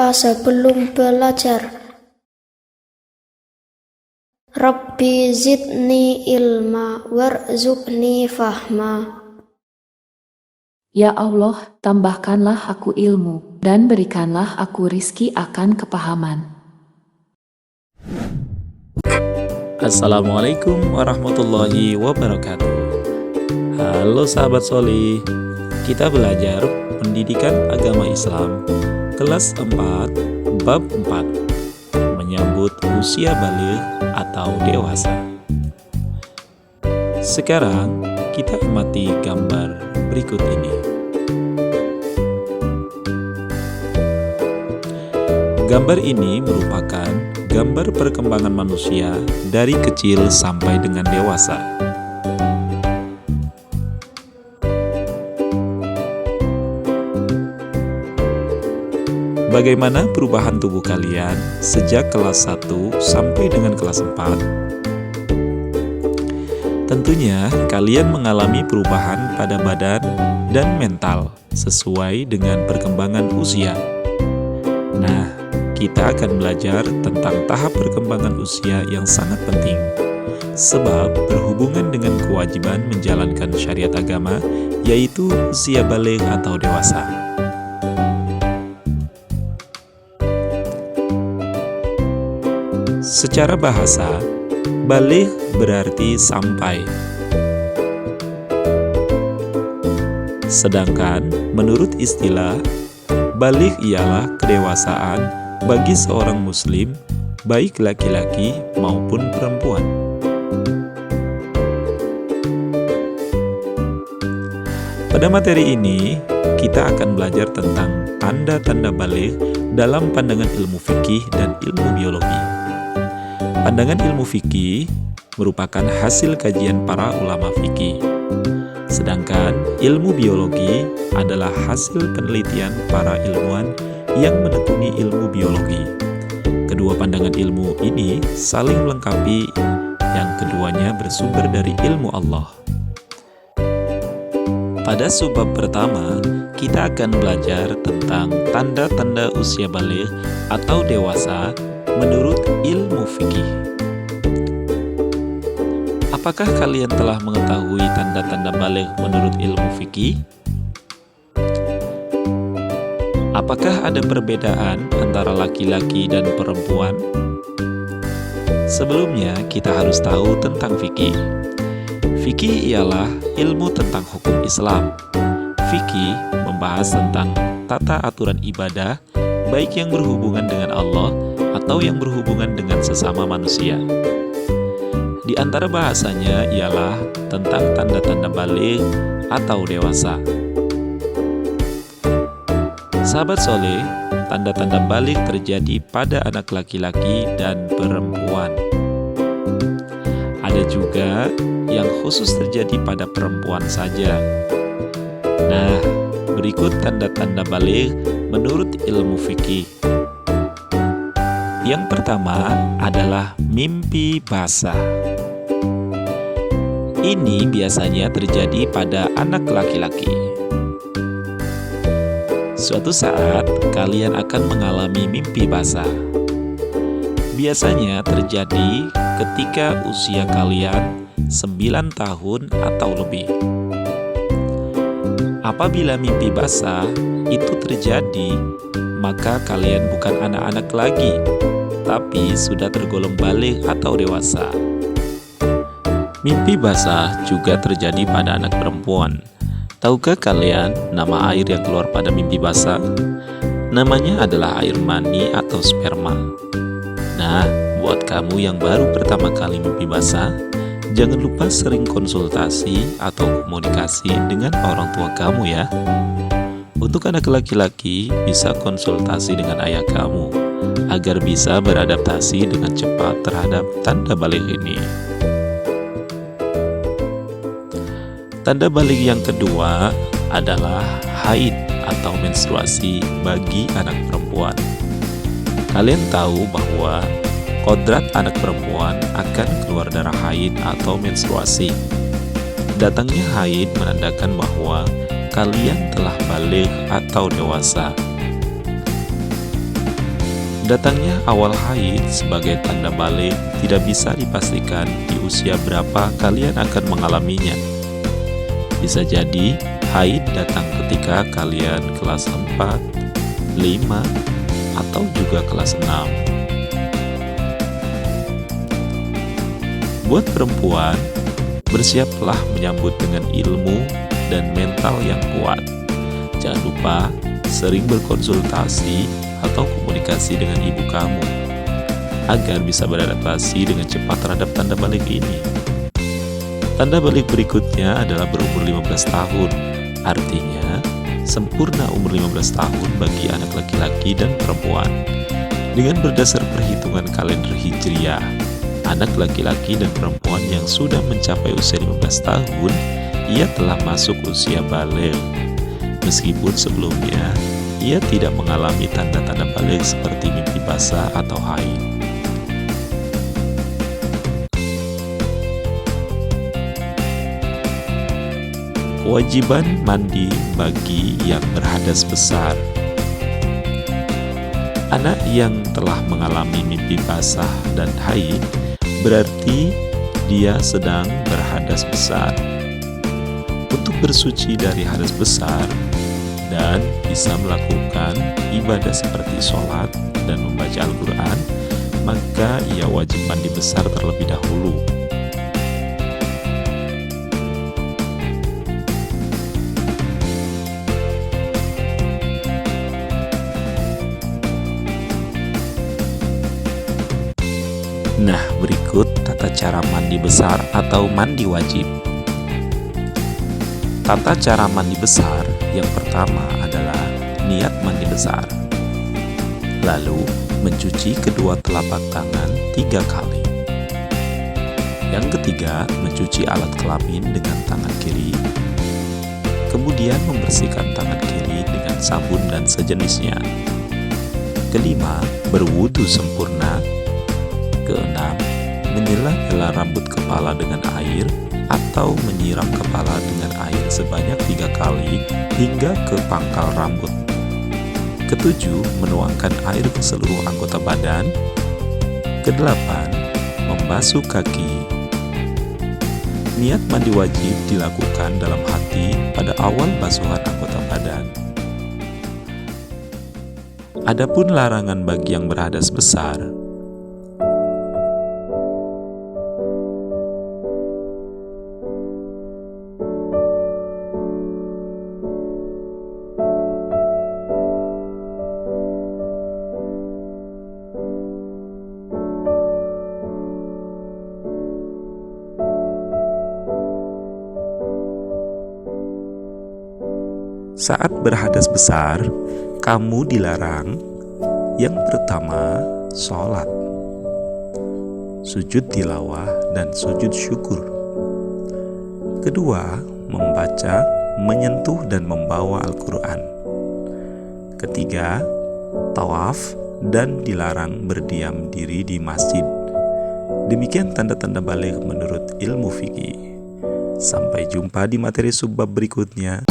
berdoa sebelum belajar. Rabbi zidni ilma warzuqni fahma. Ya Allah, tambahkanlah aku ilmu, dan berikanlah aku rizki akan kepahaman. Assalamualaikum warahmatullahi wabarakatuh. Halo sahabat Soli, kita belajar pendidikan agama Islam kelas 4 bab 4, menyambut usia baligh atau dewasa. Sekarang kita amati gambar berikut ini. Gambar ini merupakan gambar perkembangan manusia dari kecil sampai dengan dewasa. Bagaimana perubahan tubuh kalian sejak kelas 1 sampai dengan kelas 4? Tentunya kalian mengalami perubahan pada badan dan mental sesuai dengan perkembangan usia. Nah, kita akan belajar tentang tahap perkembangan usia yang sangat penting, sebab berhubungan dengan kewajiban menjalankan syariat agama, yaitu usia baligh atau dewasa. Secara bahasa, baligh berarti sampai. Sedangkan menurut istilah, baligh ialah kedewasaan bagi seorang muslim, baik laki-laki maupun perempuan. Pada materi ini, kita akan belajar tentang tanda-tanda baligh dalam pandangan ilmu fikih dan ilmu biologi. Pandangan ilmu fikih merupakan hasil kajian para ulama fikih, sedangkan ilmu biologi adalah hasil penelitian para ilmuwan yang menekuni ilmu biologi. Kedua pandangan ilmu ini saling melengkapi, yang keduanya bersumber dari ilmu Allah. Pada subbab pertama, kita akan belajar tentang tanda-tanda usia baligh atau dewasa menurut ilmu fikih. Apakah kalian telah mengetahui tanda-tanda baligh menurut ilmu fikih? Apakah ada perbedaan antara laki-laki dan perempuan? Sebelumnya, kita harus tahu tentang fikih. Fikih ialah ilmu tentang hukum Islam. Fikih membahas tentang tata aturan ibadah, baik yang berhubungan dengan Allah atau yang berhubungan dengan sesama manusia. Di antara bahasanya ialah tentang tanda-tanda baligh atau dewasa. Sahabat soleh, tanda-tanda baligh terjadi pada anak laki-laki dan perempuan. Ada juga yang khusus terjadi pada perempuan saja. Nah, berikut tanda-tanda baligh menurut ilmu fikih. Yang pertama adalah mimpi basah. Ini biasanya terjadi pada anak laki-laki. Suatu saat kalian akan mengalami mimpi basah. Biasanya terjadi ketika usia kalian 9 tahun atau lebih. Apabila mimpi basah itu terjadi, maka kalian bukan anak-anak lagi, tapi sudah tergolong baligh atau dewasa. Mimpi basah juga terjadi pada anak perempuan. Tahukah kalian nama air yang keluar pada mimpi basah? Namanya adalah air mani atau sperma. Nah, buat kamu yang baru pertama kali mimpi basah, jangan lupa sering konsultasi atau komunikasi dengan orang tua kamu ya. Untuk anak laki-laki, bisa konsultasi dengan ayah kamu agar bisa beradaptasi dengan cepat terhadap tanda baligh ini. Tanda baligh yang kedua adalah haid atau menstruasi bagi anak perempuan. Kalian tahu bahwa kodrat anak perempuan akan keluar darah haid atau menstruasi. Datangnya haid menandakan bahwa kalian telah baligh atau dewasa. Datangnya awal haid sebagai tanda balik tidak bisa dipastikan di usia berapa kalian akan mengalaminya. Bisa jadi haid datang ketika kalian kelas 4, 5, atau juga kelas 6. Buat perempuan, bersiaplah menyambut dengan ilmu dan mental yang kuat. Jangan lupa sering berkonsultasi atau komunikasi dengan ibu kamu agar bisa beradaptasi dengan cepat terhadap tanda balik ini. Tanda balik berikutnya adalah berumur 15 tahun. Artinya, sempurna umur 15 tahun bagi anak laki-laki dan perempuan. Dengan berdasar perhitungan kalender Hijriah, anak laki-laki dan perempuan yang sudah mencapai usia 15 tahun, ia telah masuk usia balik. Meskipun sebelumnya, ia tidak mengalami tanda-tanda balik seperti mimpi basah atau haid. Kewajiban mandi bagi yang berhadas besar. Anak yang telah mengalami mimpi basah dan haid berarti dia sedang berhadas besar. Untuk bersuci dari hadas besar dan bisa melakukan ibadah seperti sholat dan membaca Al-Quran, maka ia wajib mandi besar terlebih dahulu. Nah, berikut tata cara mandi besar atau mandi wajib. Tata cara mandi besar yang pertama adalah niat mandi besar. Lalu, mencuci kedua telapak tangan 3 kali. Yang ketiga, mencuci alat kelamin dengan tangan kiri. Kemudian membersihkan tangan kiri dengan sabun dan sejenisnya. Kelima, berwudu sempurna. Keenam, menyela-nyela rambut kepala dengan air atau menyiram kepala dengan air sebanyak 3 kali hingga ke pangkal rambut. Ketujuh, menuangkan air ke seluruh anggota badan. Kedelapan, membasuh kaki. Niat mandi wajib dilakukan dalam hati pada awal basuhan anggota badan. Adapun larangan bagi yang berhadas besar, saat berhadas besar, kamu dilarang yang pertama, sholat, sujud tilawah, dan sujud syukur. Kedua, membaca, menyentuh, dan membawa Al-Quran. Ketiga, tawaf, dan dilarang berdiam diri di masjid. Demikian tanda-tanda balik menurut ilmu fikih. Sampai jumpa di materi subbab berikutnya.